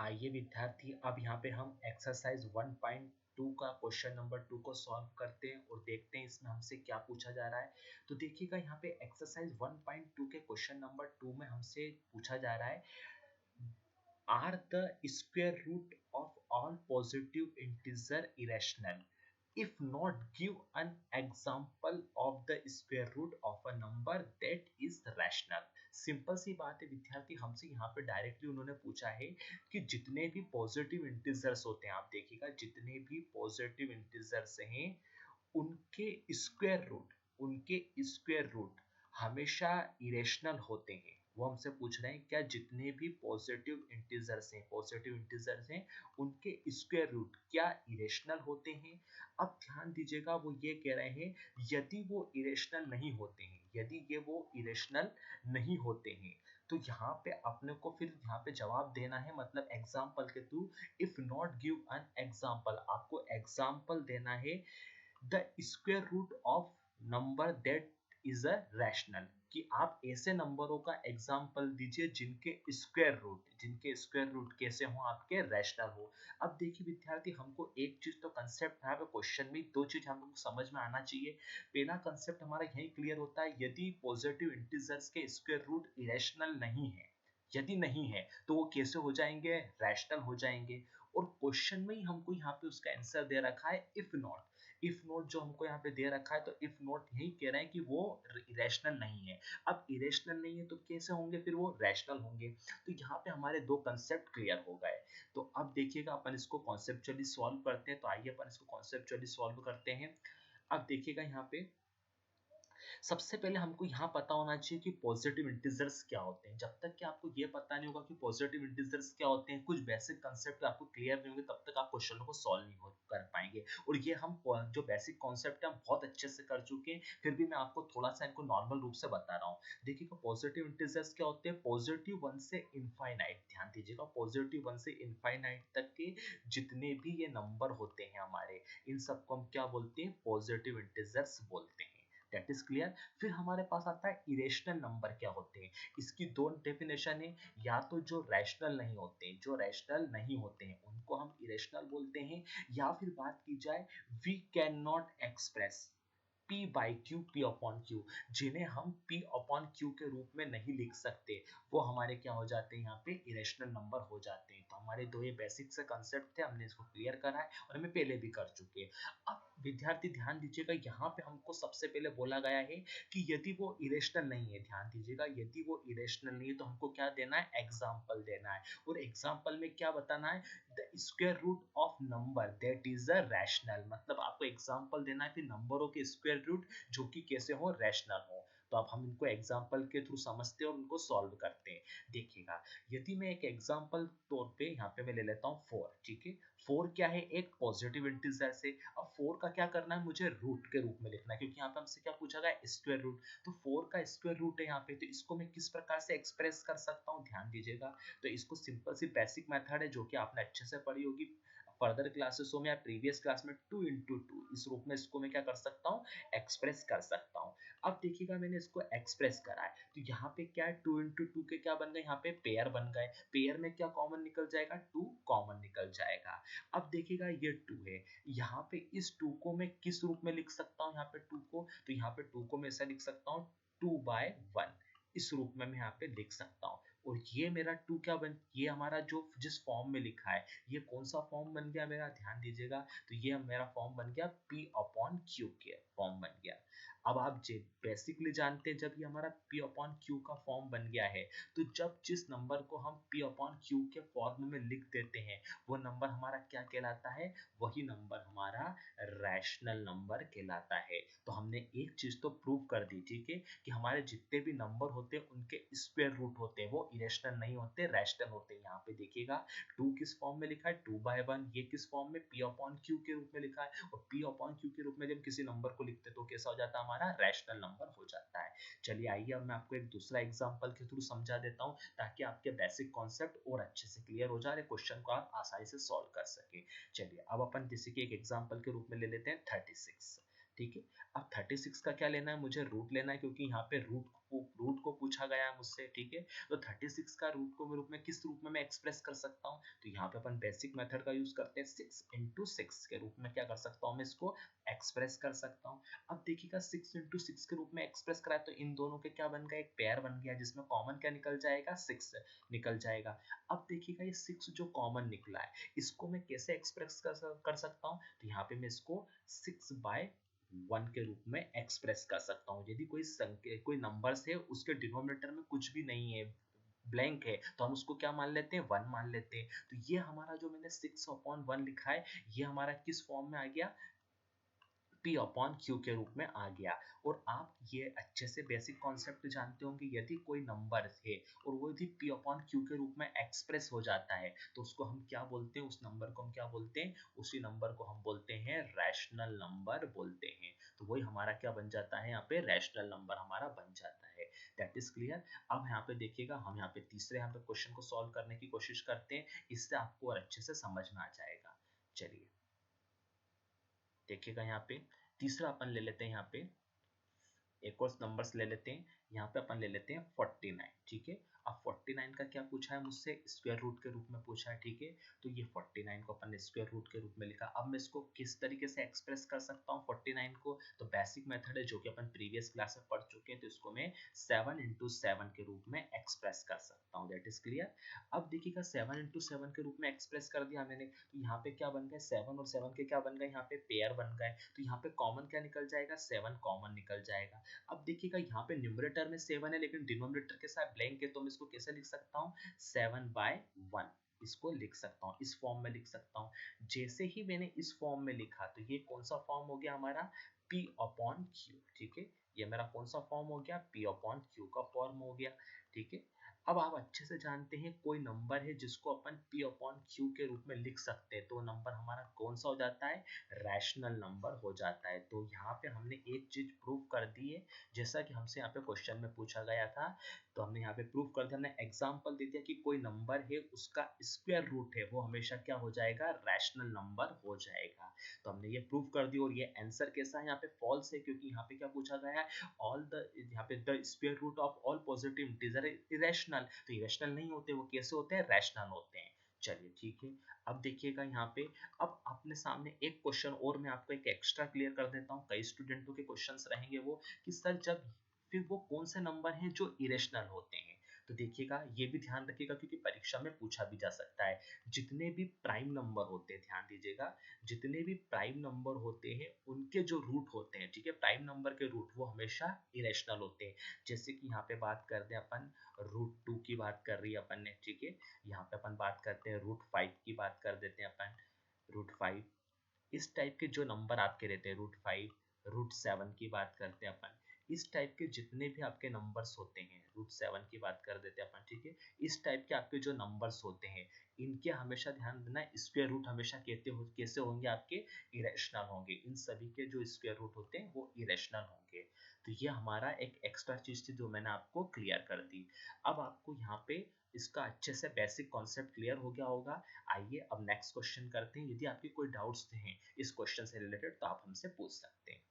आइए विद्यार्थी, अब यहाँ पे हम एक्सरसाइज 1.2 का क्वेश्चन नंबर 2 को सॉल्व करते हैं और देखते हैं इसमें हमसे क्या पूछा जा रहा है। तो देखिएगा यहाँ पे एक्सरसाइज 1.2 के क्वेश्चन नंबर 2 में हमसे पूछा जा रहा है, are the square root of all positive integer irrational? If not, give an example of the square root of a number that is rational. Simple सी बात है विद्यार्थी, हमसे यहाँ पे डायरेक्टली उन्होंने पूछा है कि जितने भी पॉजिटिव इंटीजर्स होते हैं, आप देखिएगा जितने भी पॉजिटिव इंटीजर्स हैं उनके स्क्वायर रूट हमेशा इरेशनल होते हैं। वो हमसे पूछ रहे हैं क्या जितने भी पॉजिटिव इंटीजर्स हैं उनके स्क्वायर रूट क्या इरेशनल होते हैं। अब ध्यान दीजिएगा, वो ये कह रहे हैं यदि वो इरेशनल नहीं होते हैं तो यहाँ पे अपने को फिर यहाँ पे जवाब देना है, मतलब एग्जाम्पल के थ्रू। If not give an example, आपको एग्जाम्पल देना है the square root of number that is a rational, कि आप ऐसे नंबरों का एग्जाम्पल दीजिए जिनके स्क्वायर रूट कैसे हो, आपके रैशनल हो। अब देखिए विद्यार्थी, हमको एक चीज तो कंसेप्ट यहाँ पे क्वेश्चन में दो चीज हमको समझ में आना चाहिए। पहला कंसेप्ट हमारा यही क्लियर होता है, यदि पॉजिटिव इंटीजर्स के स्क्वायर रूट इरेशनल नहीं है, यदि नहीं है तो वो कैसे हो जाएंगे, रैशनल हो जाएंगे। और क्वेश्चन में ही हमको यहाँ पे उसका आंसर दे रखा है इफ नॉट जो हमको यहाँ पे दे रखा है, तो इफ नॉट यही कह रहा है कि वो इरेशनल नहीं है। अब इरेशनल नहीं है तो कैसे होंगे, फिर वो रैशनल होंगे। तो यहाँ पे हमारे दो कंसेप्ट क्लियर हो गए। तो अब देखिएगा अपन इसको कॉन्सेप्चुअली सॉल्व करते हैं। तो आइए अपन इसको कॉन्सेप्चुअली सॉल्व करते हैं। अब देखिएगा यहाँ पे सबसे पहले हमको यहाँ पता होना चाहिए कि पॉजिटिव इंटीजर्स क्या होते हैं। जब तक कि आपको ये पता नहीं होगा कि पॉजिटिव इंटीजर्स क्या होते हैं, कुछ बेसिक कंसेप्ट आपको क्लियर नहीं होंगे, तब तक आप क्वेश्चन को सॉल्व नहीं कर पाएंगे। और ये हम जो बेसिक कॉन्सेप्ट है हम बहुत अच्छे से कर चुके हैं, फिर भी मैं आपको थोड़ा सा इनको नॉर्मल रूप से बता रहा हूँ। देखिएगा पॉजिटिव इंटीजर्स क्या होते हैं, पॉजिटिव वन से इनफाइनाइट, ध्यान दीजिएगा पॉजिटिव वन से इनफाइनाइट तक के जितने भी ये नंबर होते हैं हमारे, इन सबको हम क्या बोलते हैं, पॉजिटिव इंटीजर्स बोलते हैं। That is clear. फिर हमारे पास आता है इरेशनल नंबर क्या होते हैं। इसकी दो डेफिनेशन है, या तो जो रैशनल नहीं होते हैं उनको हम इरेशनल बोलते हैं, या फिर बात की जाए we can not express P upon Q, जिन्हें हम P अपॉन क्यू के रूप में नहीं लिख सकते, वो हमारे क्या हो जाते हैं, यहाँ पे इरेशनल नंबर हो जाते हैं। तो हमारे दो ये बेसिक से कंसेप्ट थे, हमने इसको क्लियर करा है और हमें पहले भी कर चुके हैं। अब विद्यार्थी ध्यान दीजिएगा, यहाँ पे हमको सबसे पहले बोला गया है कि यदि वो इरेशनल नहीं है, ध्यान दीजिएगा यदि वो इरेशनल नहीं है तो हमको क्या देना है, एग्जाम्पल देना है। और एग्जाम्पल में क्या बताना है, the square root of number that is a rational, मतलब आपको एग्जाम्पल देना है फिर नंबरों के स्क्वायर रूट जो कि कैसे हो, रैशनल हो। तो अब हम इनको एग्जाम्पल के थ्रू समझते हैं और उनको सॉल्व करते हैं। देखिएगा, यदि मैं एक एग्जाम्पल तौर पे यहाँ पे मैं ले लेता हूँ 4, ठीक है। 4 क्या है, एक पॉजिटिव इंटीजर से। अब 4 का क्या करना है, मुझे रूट के रूप में लिखना है, क्योंकि यहाँ पे हमसे क्या पूछा गया, स्क्वायर रूट। तो 4 का स्क्वायर रूट है यहाँ पे, तो इसको मैं किस प्रकार से एक्सप्रेस कर सकता हूँ, ध्यान दीजिएगा। तो इसको सिंपल सी बेसिक मेथड है जो कि आपने अच्छे से पढ़ी होगी फर्दर क्लासेसों में या प्रीवियस क्लास में, 2 into 2 इस रूप में इसको मैं क्या कर सकता हूँ, एक्सप्रेस कर सकता हूँ। अब देखिएगा मैंने इसको एक्सप्रेस करा है, तो यहाँ पे क्या है, 2 into 2 के क्या बन गए, यहाँ पे पेयर बन गए। पेयर में क्या कॉमन निकल जाएगा, 2 कॉमन निकल जाएगा। अब देखिएगा ये 2 है, यहाँ पे इस 2 को मैं किस रूप में लिख सकता हूँ, यहाँ पे 2 को, तो यहाँ पे 2 को मैं ऐसा लिख सकता हूँ 2/1, इस रूप में मैं यहाँ पे लिख सकता हूँ। और ये मेरा 2 क्या बन, ये हमारा जो जिस फॉर्म में लिखा है, ये कौन सा फॉर्म बन गया मेरा, ध्यान दीजिएगा। तो ये मेरा फॉर्म बन गया P अपॉन क्यू के फॉर्म बन गया। अब आप बेसिकली जानते हैं, जब ये हमारा P अपॉन क्यू का फॉर्म बन गया है, तो जब जिस नंबर को हम P अपॉन क्यू के फॉर्म में लिख देते हैं, वो नंबर हमारा क्या कहलाता है, वही नंबर हमारा रैशनल नंबर कहलाता है। तो हमने एक चीज तो प्रूव कर दी, ठीक है, कि हमारे जितने भी नंबर होते हैं उनके स्क्वायर रूट होते हैं, वो इरेशनल नहीं होते, रैशनल होते हैं। यहाँ पे देखिएगा 2 किस फॉर्म में लिखा है, 2/1, ये किस फॉर्म में, P अपॉन क्यू के रूप में लिखा है। और P अपॉन क्यू के रूप में जब किसी नंबर को लिखते हैं तो कैसा हो जाता है, हमारा रैशनल नंबर हो जाता है। चलिए आइए अब मैं आपको एक दूसरा एग्जाम्पल के थ्रू समझा देता हूँ, ताकि आपके बेसिक कॉन्सेप्ट और अच्छे से क्लियर हो जाए, क्वेश्चन को आप आसानी से सॉल्व कर सके। चलिए अब अपन जैसे कि एक एग्जाम्पल के रूप में ले लेते हैं 36। ठीक है। अब 36 का क्या लेना है, मुझे रूट लेना है क्योंकि यहाँ पे रूट को पूछा गया है मुझसे, ठीक है। तो 36 का रूट को रूप में किस रूप में मैं एक्सप्रेस कर सकता हूँ, तो यहाँ पे अपन बेसिक मेथड का यूज करते हैं। 6 इंटू 6 के रूप में क्या कर सकता हूँ मैं इसको एक्सप्रेस कर सकता हूँ। अब देखिएगा 6 इंटू 6 के रूप में एक्सप्रेस करा तो इन दोनों के क्या बन गया, एक पेयर बन गया जिसमें कॉमन क्या निकल जाएगा, 6 निकल जाएगा। अब देखिएगा ये 6 जो कॉमन निकला है इसको मैं कैसे एक्सप्रेस कर सकता हूँ, तो यहाँ पे मैं इसको 6/1 के रूप में एक्सप्रेस कर सकता हूँ। यदि कोई संख्या कोई नंबर्स है उसके डिनोमिनेटर में कुछ भी नहीं है, ब्लैंक है, तो हम उसको क्या मान लेते हैं, 1 मान लेते हैं। तो ये हमारा जो मैंने 6/1 लिखा है ये हमारा किस फॉर्म में आ गया, P/Q के रूप में आ गया। और आप ये अच्छे से बेसिक कॉन्सेप्ट जानते होंगे, यदि कोई नंबर है और वो यदि P/Q के रूप में एक्सप्रेस हो जाता है तो उसको हम क्या बोलते हैं, उस नंबर को हम क्या बोलते हैं, उसी नंबर को हम बोलते हैं रैशनल नंबर बोलते हैं। तो वही हमारा क्या बन जाता है, यहाँ पे रैशनल नंबर हमारा बन जाता है। That is clear. अब यहाँ पे देखिएगा हम यहाँ पे तीसरे यहाँ पे क्वेश्चन को सॉल्व करने की कोशिश करते हैं, इससे आपको और अच्छे से समझ में आ जाएगा। चलिए देखिएगा यहाँ पे तीसरा अपन ले लेते हैं, यहाँ पे एक और नंबर्स ले लेते हैं। यहाँ पे अपन ले लेते हैं 49, ठीक है। अब 49 का क्या पूछा है मुझसे, स्क्वायर रूट के रूप में पूछा है, ठीक है। तो ये 49 को अपन ने स्क्वायर रूट के रूप में लिखा। अब मैं इसको किस तरीके से एक्सप्रेस कर सकता हूँ 49 को, तो बेसिक मेथड है जो कि अपन प्रीवियस क्लास में पढ़ चुके हैं, तो इसको मैं 7 इंटू 7 के रूप में एक्सप्रेस कर सकता हूँ। That is clear. अब देखिएगा 7 इंटू 7 के रूप में एक्सप्रेस कर दिया मैंने, तो यहाँ पे क्या बन गए, 7 और 7 के क्या बन गए, यहाँ पे पेयर बन गए। तो यहाँ पे कॉमन क्या निकल जाएगा, 7 कॉमन निकल जाएगा। अब देखिएगा यहाँ पे न्यूमरेटर में 7 है लेकिन डिनोमिनेटर के साथ ब्लैंक है, तो मैं इसको कैसे लिख सकता हूँ, 7/1 इसको लिख सकता हूँ, इस फॉर्म में लिख सकता हूँ। जैसे ही मैंने इस फॉर्म में लिखा तो ये कौन सा फॉर्म हो गया हमारा, P/Q, ठीक है। ये मेरा कौन सा फॉर्म हो गया, P/Q का फॉर्म हो गया, ठीक है। अब आप अच्छे से जानते हैं कोई नंबर है जिसको अपन P/Q के रूप में लिख सकते हैं, तो नंबर हमारा कौन सा हो जाता है, रैशनल नंबर हो जाता है। तो यहाँ पे हमने एक चीज प्रूव कर दी है, जैसा कि हमसे यहाँ पे क्वेश्चन में पूछा गया था, तो हमने यहाँ पे प्रूव कर दिया, हमने एग्जांपल दे दिया कि कोई नंबर है उसका स्क्वायर रूट है वो हमेशा क्या हो जाएगा, रैशनल नंबर हो जाएगा। तो हमने ये प्रूव कर दी। और ये आंसर कैसा है, यहाँ पे फॉल्स है, क्योंकि यहाँ पे क्या पूछा गया है, ऑल द यहाँ पे the square root of all positive integer irrational, तो इरेशनल नहीं होते, वो कैसे होते हैं, रैशनल होते हैं। चलिए ठीक है। अब देखिएगा यहाँ पे, अब अपने सामने एक क्वेश्चन और मैं आपको एक एक्स्ट्रा क्लियर कर देता हूँ, कई स्टूडेंटों के क्वेश्चंस रहेंगे वो कि सर जब फिर वो कौन से नंबर हैं जो इरेशनल होते हैं। तो देखिएगा ये भी ध्यान रखिएगा क्योंकि परीक्षा में पूछा भी जा सकता है। जितने भी प्राइम नंबर होते हैं, ध्यान दीजिएगा, जितने भी प्राइम नंबर होते हैं उनके जो रूट होते हैं, ठीक है, प्राइम नंबर के रूट वो हमेशा इरेशनल होते हैं। जैसे कि यहाँ पे बात कर दें अपन, √2 की बात कर रही है अपन ने, ठीक है। यहाँ पे अपन बात करते हैं √5 की बात कर देते हैं अपन, √5 इस टाइप के जो नंबर आपके रहते हैं, √5, √7 की बात करते हैं अपन, इस टाइप के जितने भी आपके नंबर्स होते हैं, √7 की बात कर देते हैं अपन, ठीक है। इस टाइप के आपके जो नंबर्स होते हैं इनके हमेशा ध्यान देना, स्क्वायर रूट हमेशा कैसे होंगे आपके, इरेशनल होंगे। इन सभी के जो स्क्वायर रूट होते हैं वो इरेशनल होंगे। तो ये हमारा एक एक्स्ट्रा चीज थी जो मैंने आपको क्लियर कर दी। अब आपको यहाँ पे इसका अच्छे से बेसिक कॉन्सेप्ट क्लियर हो गया होगा। आइए अब नेक्स्ट क्वेश्चन करते हैं। यदि आपके कोई डाउट्स हैं इस क्वेश्चन से रिलेटेड तो आप हमसे पूछ सकते हैं।